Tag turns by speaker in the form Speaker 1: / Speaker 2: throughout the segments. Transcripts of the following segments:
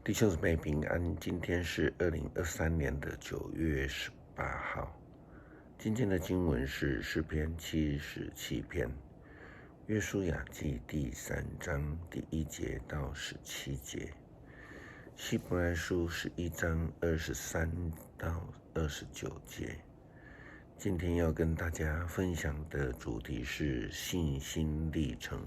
Speaker 1: 弟兄姊妹平安，今天是2023年9月18号。今天的经文是诗篇77篇，约书亚记第3章第1节到17节，希伯来书11章23到29节。今天要跟大家分享的主题是信心历程。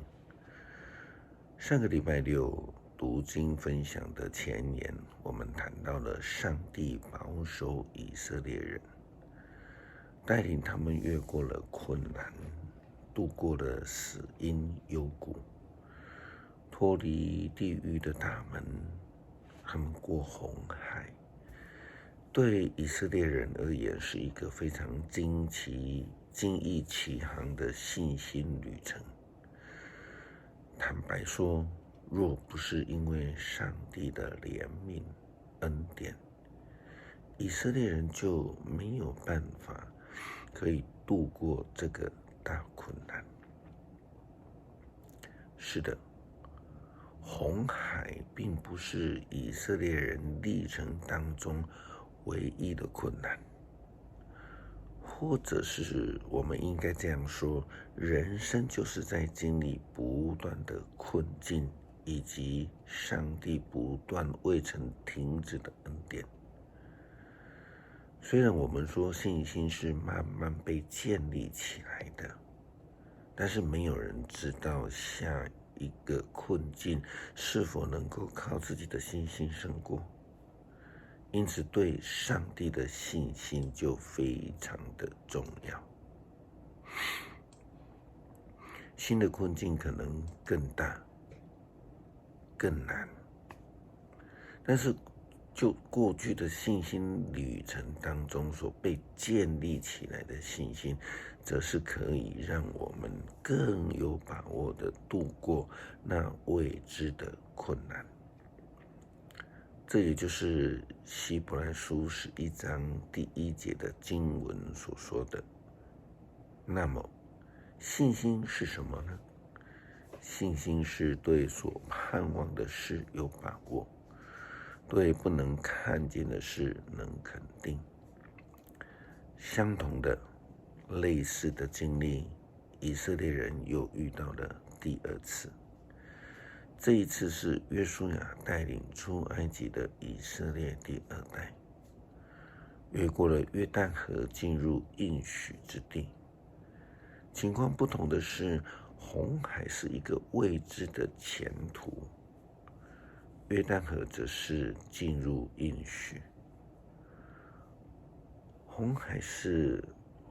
Speaker 1: 上个礼拜六读经分享的前言，我们谈到了上帝保守以色列人，带领他们越过了困难，度过了死荫幽谷，脱离地狱的大门，他们过红海。对以色列人而言，是一个非常惊异奇航的信心旅程。坦白说，若不是因为上帝的怜悯恩典，以色列人就没有办法可以度过这个大困难。是的，红海并不是以色列人历程当中唯一的困难，或者是我们应该这样说，人生就是在经历不断的困境，以及上帝不断未曾停止的恩典。虽然我们说信心是慢慢被建立起来的，但是没有人知道下一个困境是否能够靠自己的信心胜过。因此对上帝的信心就非常的重要。新的困境可能更大更难，但是就过去的信心旅程当中所被建立起来的信心，则是可以让我们更有把握的度过那未知的困难。这也就是希伯来书11章第1节的经文所说的。那么信心是什么呢？信心是对所盼望的事有把握，对不能看见的事能肯定。相同的类似的经历，以色列人又遇到了第2次。这一次是约书亚带领出埃及的以色列第2代，越过了约旦河，进入应许之地。情况不同的是，红海是一个未知的前途，约旦河则是进入应许。红海是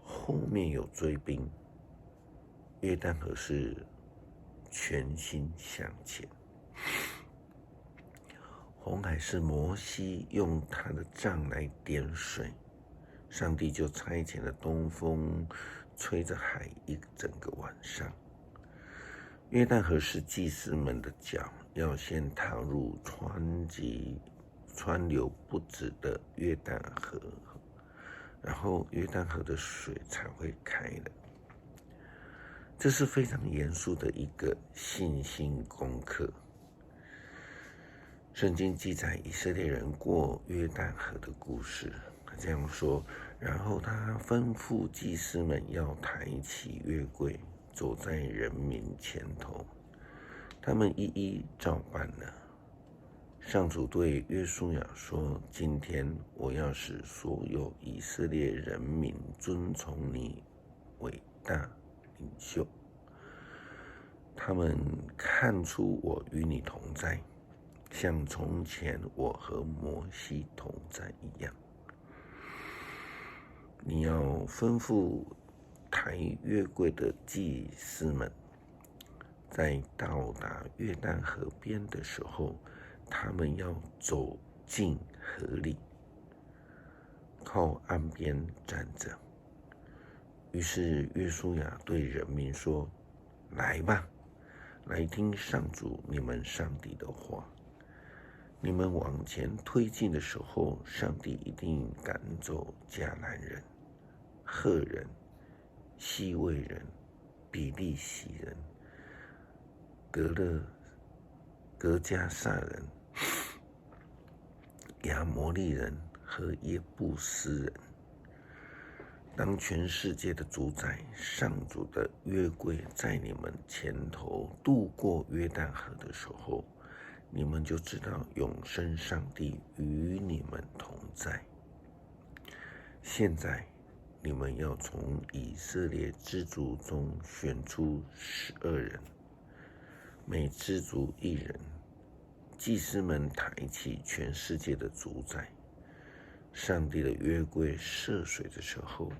Speaker 1: 后面有追兵，约旦河是全心向前。红海是摩西用他的杖来点水，上帝就差遣了东风，吹着海一整个晚上。约旦河是祭司们的脚要先踏入川流不止的约旦河，然后约旦河的水才会开的。这是非常严肃的一个信心功课。圣经记载以色列人过约旦河的故事，他这样说：然后他吩咐祭司们要抬起约柜，走在人民前头，他们一一照办了。上主对约书亚说：今天我要使所有以色列人民尊崇你伟大领袖，他们看出我与你同在，像从前我和摩西同在一样。你要吩咐抬约柜的祭司们，在到达约旦河边的时候，他们要走进河里，靠岸边站着。于是约书亚对人民说：来吧，来听上主你们上帝的话。你们往前推进的时候，上帝一定赶走迦南人、赫人、西魏人、比利洗人、革迦撒人，亚摩利人和耶布斯人。当全世界的主宰上主的约柜在你们前头渡过约旦河的时候，你们就知道永生上帝与你们同在。现在你们要从以色列支族中选出12人，每支族1人。祭司们抬起全世界的主宰，上帝的约柜涉水的时候，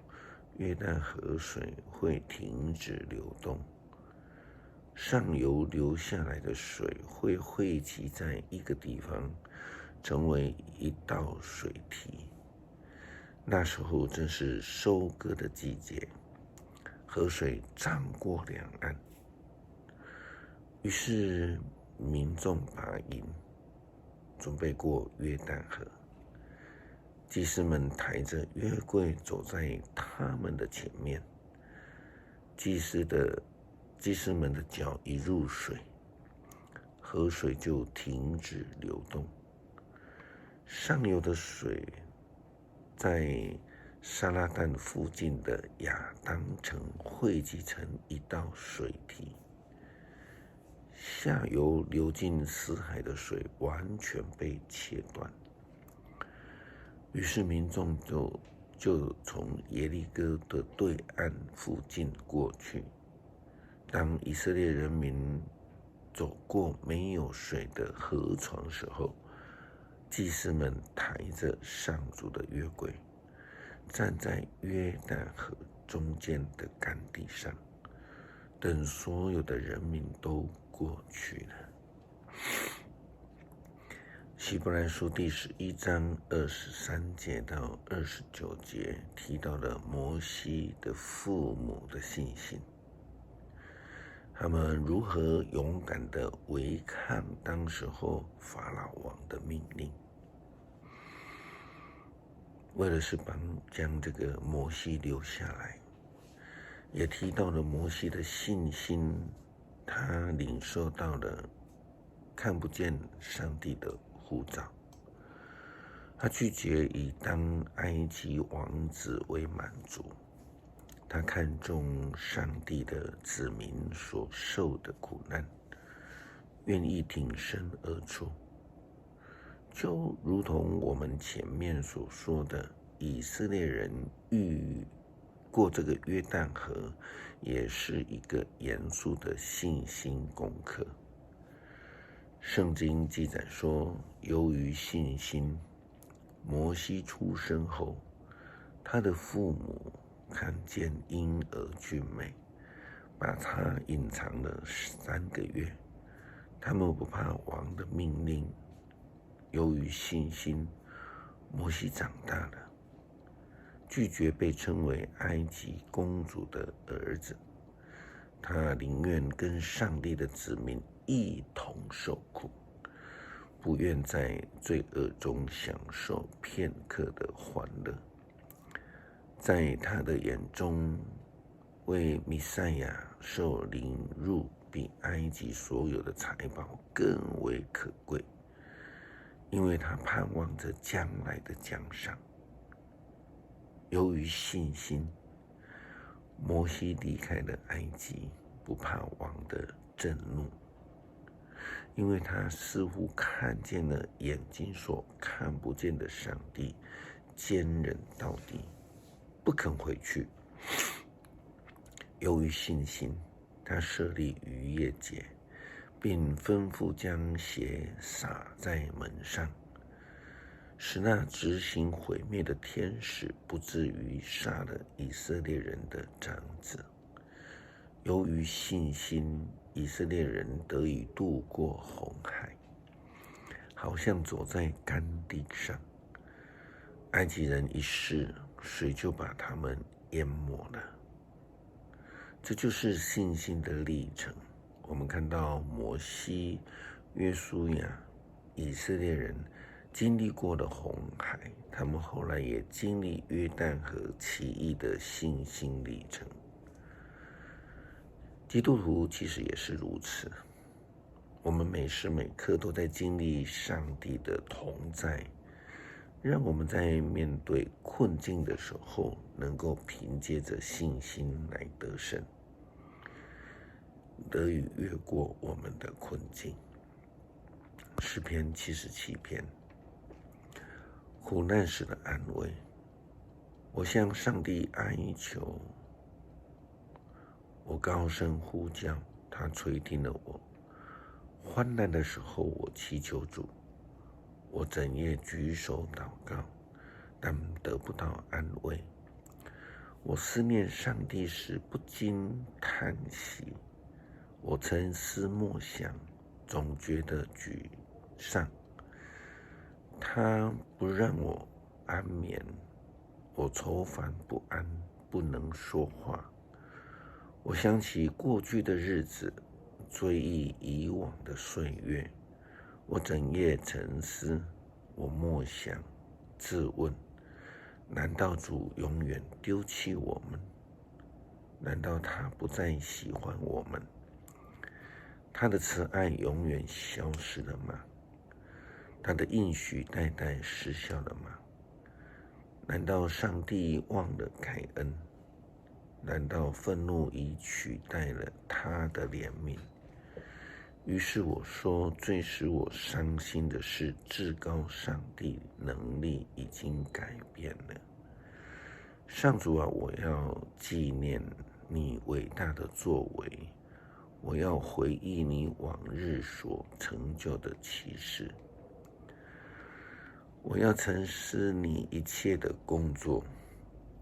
Speaker 1: 约旦河水会停止流动，上游流下来的水会汇集在一个地方，成为一道水堤。那时候正是收割的季节，河水涨过两岸。于是民众拔营，准备过约旦河。祭司们抬着约柜走在他们的前面，祭司们的脚一入水，河水就停止流动。上游的水在撒拉旦附近的亚当城汇集成一道水堤，下游流进死海的水完全被切断。于是民众就从耶利哥的对岸附近过去。当以色列人民走过没有水的河床时候，祭司们抬着上主的约柜，站在约旦河中间的干地上，等所有的人民都过去了。希伯来书第11章23节到29节提到了摩西的父母的信心，他们如何勇敢地违抗当时候法老王的命令。为了是将这个摩西留下来，也提到了摩西的信心，他领受到了看不见上帝的呼召，他拒绝以当埃及王子为满足，他看重上帝的子民所受的苦难，愿意挺身而出。就如同我们前面所说的，以色列人遇过这个约旦河，也是一个严肃的信心功课。圣经记载说，由于信心，摩西出生后，他的父母看见婴儿俊美，把他隐藏了3个月。他们不怕王的命令。由于信心，摩西长大了，拒绝被称为埃及公主的儿子，他宁愿跟上帝的子民一同受苦，不愿在罪恶中享受片刻的欢乐。在他的眼中，为弥赛亚受凌辱比埃及所有的财宝更为可贵，因为他盼望着将来的奖赏。由于信心，摩西离开了埃及，不怕王的震怒，因为他似乎看见了眼睛所看不见的上帝，坚忍到底，不肯回去。由于信心，他设立逾越节，并吩咐将血洒在门上，使那执行毁灭的天使不至于杀了以色列人的长子。由于信心，以色列人得以渡过红海，好像走在干地上。埃及人一试，水就把他们淹没了。这就是信心的历程。我们看到摩西、约书亚、以色列人经历过了红海，他们后来也经历约旦河奇异的信心历程。基督徒其实也是如此，我们每时每刻都在经历上帝的同在，让我们在面对困境的时候，能够凭借着信心来得胜，得以越过我们的困境。诗篇77篇，苦难时的安慰。我向上帝哀求，我高声呼叫，他垂听了我。患难的时候，我祈求主，我整夜举手祷告，但得不到安慰。我思念上帝时，不禁叹息。我沉思默想，总觉得沮丧。他不让我安眠，我愁烦不安，不能说话。我想起过去的日子，追忆以往的岁月。我整夜沉思，我默想，自问：难道主永远丢弃我们？难道他不再喜欢我们？他的慈爱永远消失了吗？他的应许代代失效了吗？难道上帝忘了开恩？难道愤怒已取代了他的怜悯？于是我说，最使我伤心的是，至高上帝能力已经改变了。上主啊，我要纪念你伟大的作为，我要回忆你往日所成就的奇事，我要沉思你一切的工作，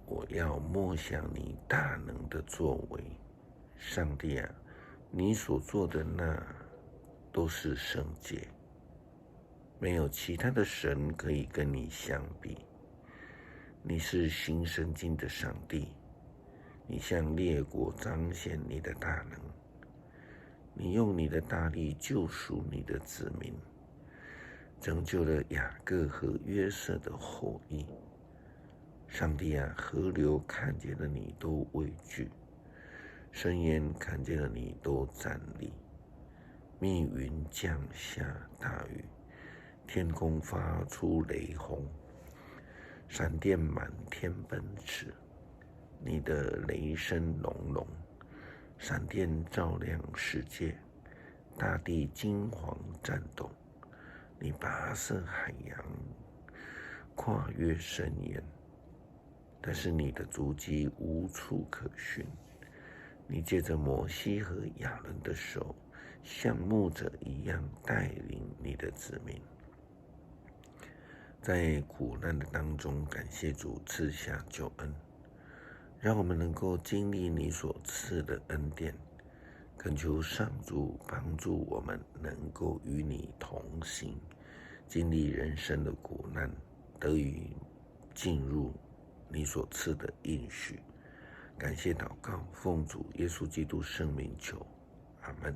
Speaker 1: 我要默想你大能的作为。上帝啊，你所做的那都是圣洁，没有其他的神可以跟你相比。你是新生经的上帝，你向列国彰显你的大能，你用你的大力救赎你的子民，拯救了雅各和约瑟的后裔。上帝啊，河流看见了你都畏惧，深渊看见了你都站立。密云降下大雨，天空发出雷轰，闪电满天奔驰，你的雷声隆隆，闪电照亮世界，大地惊惶颤动。你跋涉海洋，跨越深渊，但是你的足迹无处可寻。你借着摩西和亚伦的手，像牧者一样带领你的子民。在苦难的当中，感谢主赐下救恩，让我们能够经历你所赐的恩典。恳求上主帮助我们能够与你同行，经历人生的苦难，得以进入你所赐的应许。感谢祷告，奉主耶稣基督圣名求，阿们。